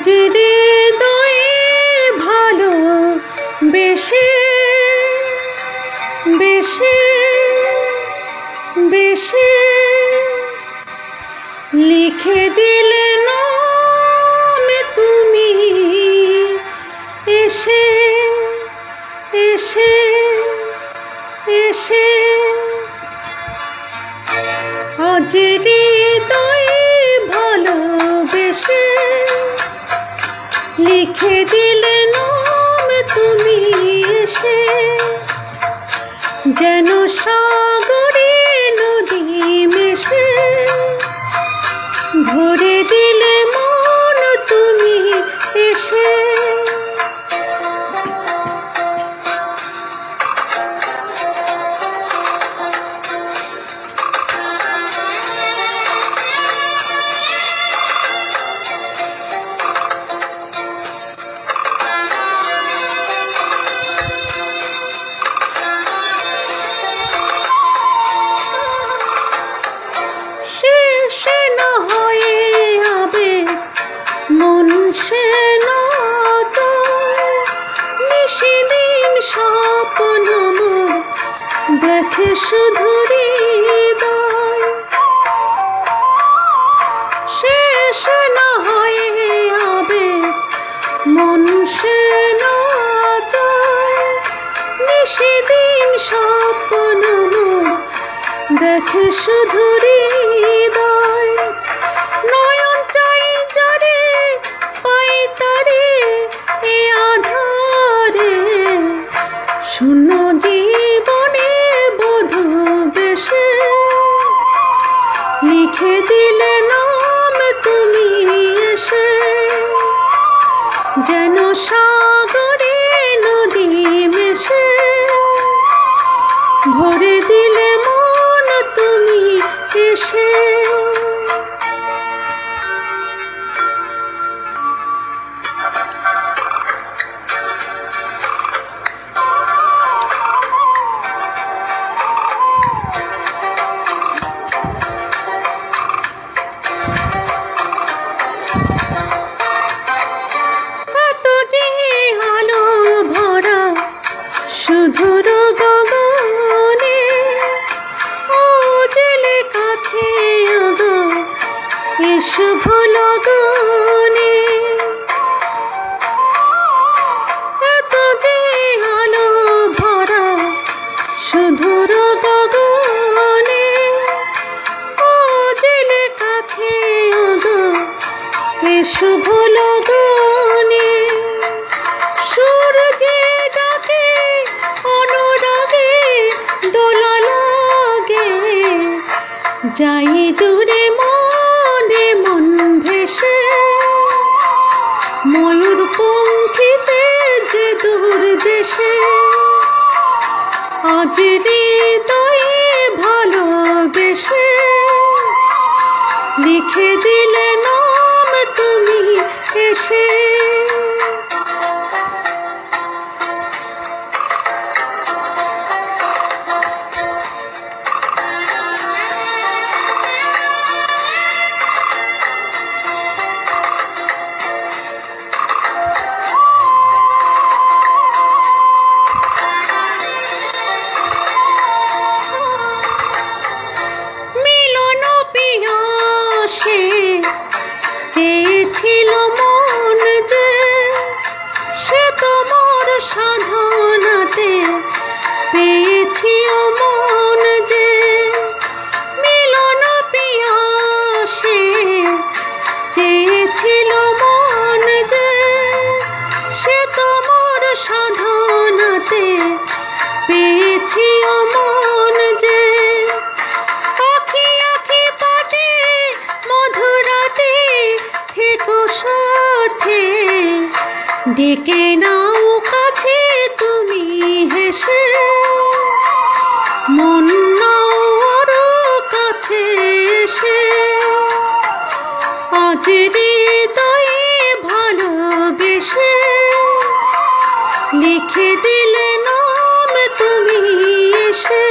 আজ হৃদয়ে ভালো বেশে বেশে বেশে লিখে দিলে নাম তুমি এসে এসে এসে আজ হৃদয়ে ভালোবেসে লিখে দিলে নাম তুমি এসে যেন সাগরে নদী মেশে ভরে দিলে মন তুমি এসে সে না হয়ে আবে মন সে না তো নিশিদিন স্বপ্ন দেখে শুধু হৃদয় শেষ না হয়ে আবে মন সে না যায় নিশিদিন স্বপ্ন দেখে শুধু হৃদয় নয়ন চাই যারে পাই তারে এ আধারে শূন্য জীবনে বধূ বেশে লিখে দিলে নাম তুমি এসে যেন সাগরে নদী মেশে ভরে দিলে মন তুমি এসে শুধুর গগনে ও জেলে কাছে গো এ শুভ লগনে এত যে আলো ভরা শুধুর গগনে ও জেলে কাছে গো এ শুভ লগনে সূর্যে ডাকে অনুরাগে দোলা লাগে যাই দূরে মনে মন ভেসে ময়ূর পঙ্খিতে যে দূর দেশে আজ হৃদয়ে ভালোবেসে লিখে দিলে নাম তুমি এসে চেয়েছিল মন যে সে তোমার সাধনাতে পেয়েছি মন যে মিলন পিয়াসে চেয়েছিল মন যে সে তোমার সাধনাতে পেয়েছি মন যে আখি আখি পাতে মধুরাতে থেকো সাথে ডেকে নাও কাছে তুমি হেসে মন নাও আরো কাছে এসে আজ হৃদয়ে ভালোবেসে লিখে দিলে নাম তুমি এসে